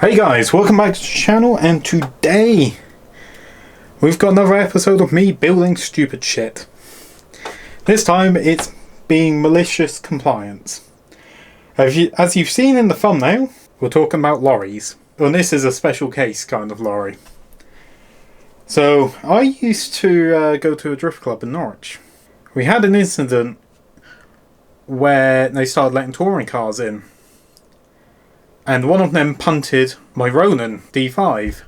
Hey guys, welcome back to the channel, and today we've got another episode of me building stupid shit. This time it's being malicious compliance. As you've seen in the thumbnail, we're talking about lorries. Well, this is a special case kind of lorry. So, I used to go to a drift club in Norwich. We had an incident where they started letting touring cars in. And one of them punted my Ronin D5,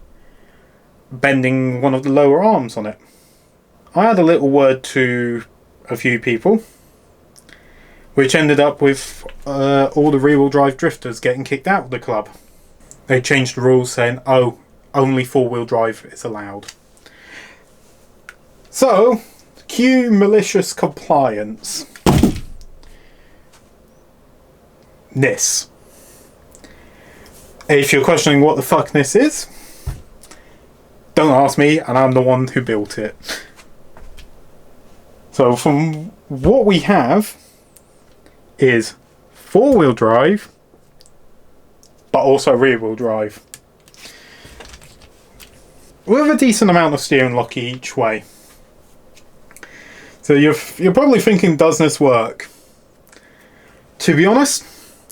bending one of the lower arms on it. I had a little word to a few people, which ended up with all the rear-wheel drive drifters getting kicked out of the club. They changed the rules saying, oh, only four-wheel drive is allowed. So, cue malicious compliance. This. If you're questioning what the fuck this is, don't ask me, and I'm the one who built it. So from what we have is four-wheel drive, but also rear-wheel drive, with a decent amount of steering lock each way. So you're probably thinking, does this work? To be honest,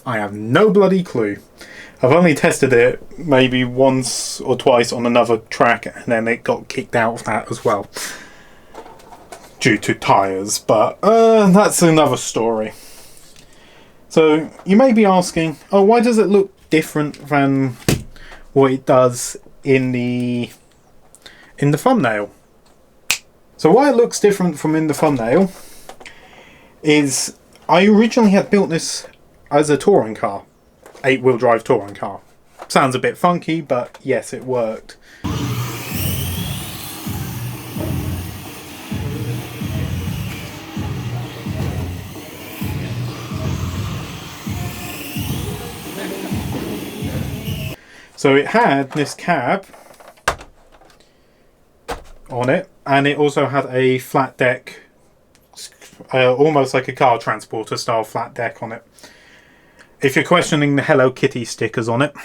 I have no bloody clue. I've only tested it maybe once or twice on another track, and then it got kicked out of that as well due to tyres, but that's another story. So you may be asking, oh, why does it look different than what it does in the thumbnail? So why it looks different from in the thumbnail is I originally had built this as a touring car. 8-wheel drive touring car. Sounds a bit funky, but yes, it worked. So it had this cab on it, and it also had a flat deck, almost like a car transporter style flat deck on it. If you're questioning the Hello Kitty stickers on it,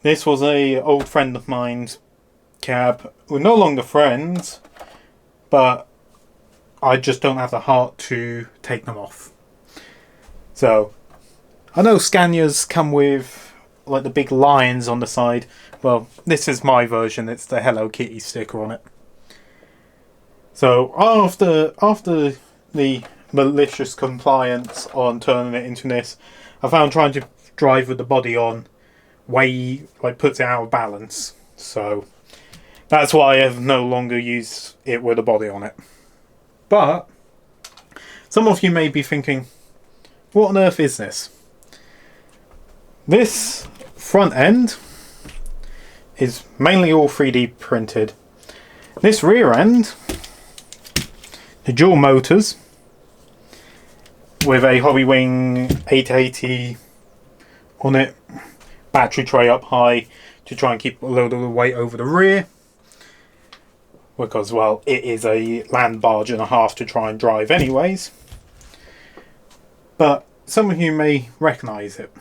this was a old friend of mine's cab. We're no longer friends, but I just don't have the heart to take them off. So, I know Scanias come with like the big lions on the side. Well, this is my version. It's the Hello Kitty sticker on it. So after the malicious compliance on turning it into this, I found trying to drive with the body on puts it out of balance. So that's why I have no longer used it with the body on it. But some of you may be thinking, what on earth is this? This front end is mainly all 3D printed. This rear end, the dual motors, with a Hobbywing 880 on it, battery tray up high to try and keep a load of the weight over the rear, because, well, it is a land barge and a half to try and drive anyways. But some of you may recognise it,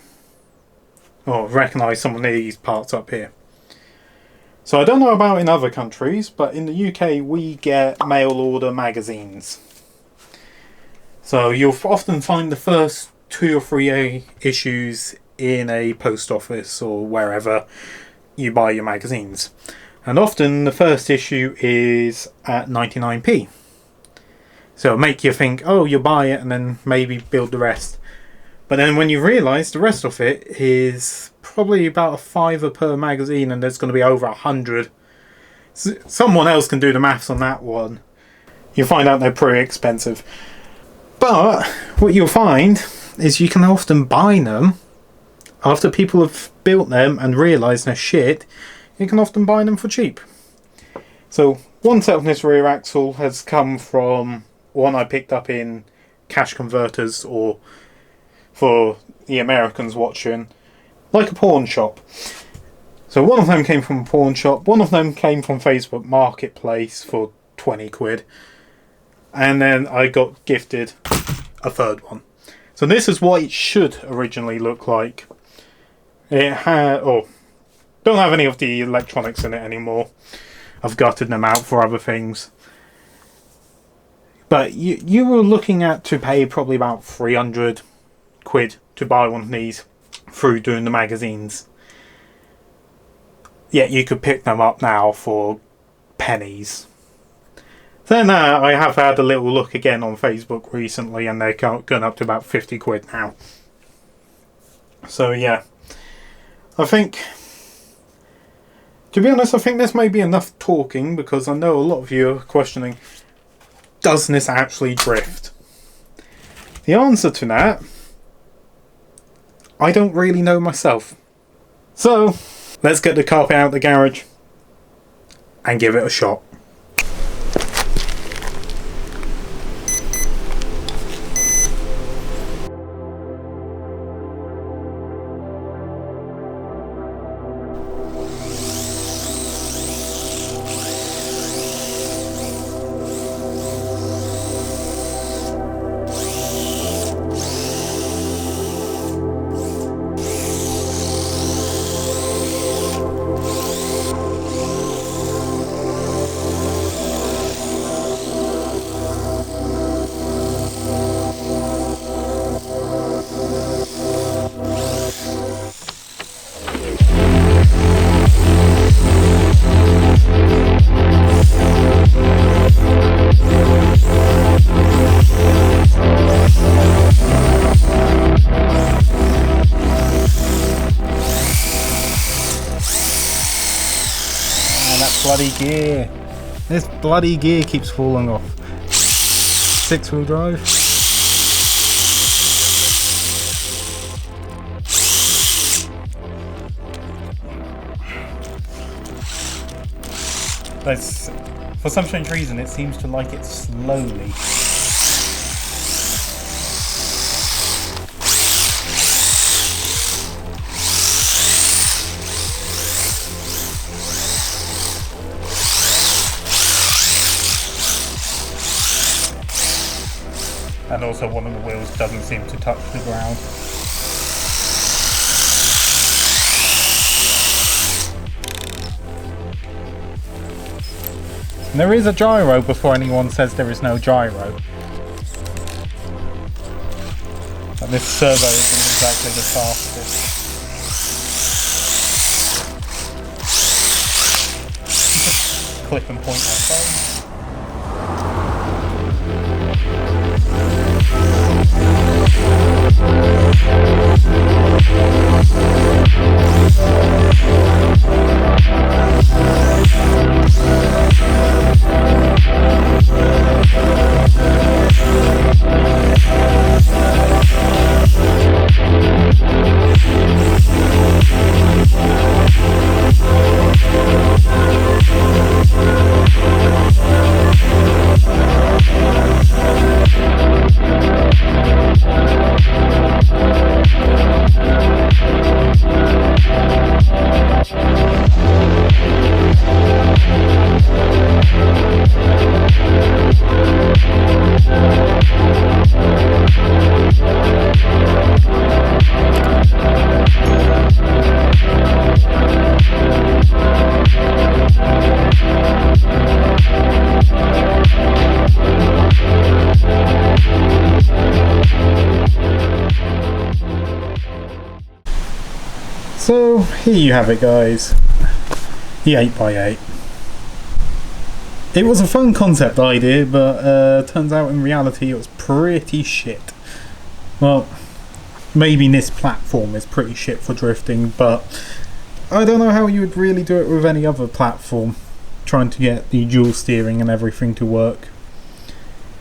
or recognise some of these parts up here. So I don't know about in other countries, but in the UK we get mail order magazines. So you'll often find the first 2 or 3 issues in a post office or wherever you buy your magazines. And often the first issue is at 99p. So it'll make you think, oh, you'll buy it and then maybe build the rest. But then when you realise the rest of it is probably about £5 per magazine, and there's going to be over 100. Someone else can do the maths on that one. You'll find out they're pretty expensive. But what you'll find is you can often buy them after people have built them and realised they're shit. You can often buy them for cheap. So one set of this rear axle has come from one I picked up in Cash Converters, or for the Americans watching, like a pawn shop. So one of them came from a pawn shop, one of them came from Facebook Marketplace for 20 quid. And then I got gifted a third one. So this is what it should originally look like. It had, oh, don't have any of the electronics in it anymore. I've gutted them out for other things. But you were looking at to pay probably about 300 quid to buy one of these through doing the magazines. Yet you could pick them up now for pennies. Then I have had a little look again on Facebook recently, and they're going up to about 50 quid now. So yeah, I think, to be honest, I think this may be enough talking, because I know a lot of you are questioning, does this actually drift? The answer to that, I don't really know myself. So let's get the carpet out of the garage and give it a shot. Bloody gear. This bloody gear keeps falling off. 6-wheel drive. For some strange reason, it seems to like it slowly. And also one of the wheels doesn't seem to touch the ground. And there is a gyro before anyone says there is no gyro. But this servo isn't exactly the fastest. Click and point that phone. So here you have it, guys, the 8x8. It was a fun concept idea, but turns out in reality it was pretty shit. Well, maybe this platform is pretty shit for drifting, but I don't know how you would really do it with any other platform, trying to get the dual steering and everything to work.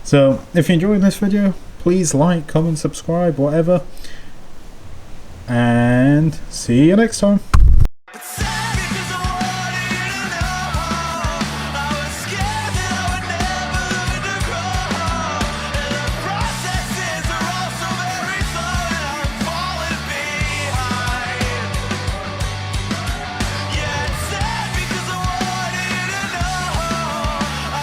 So if you enjoyed this video, please like, comment, subscribe, whatever. And see you next time.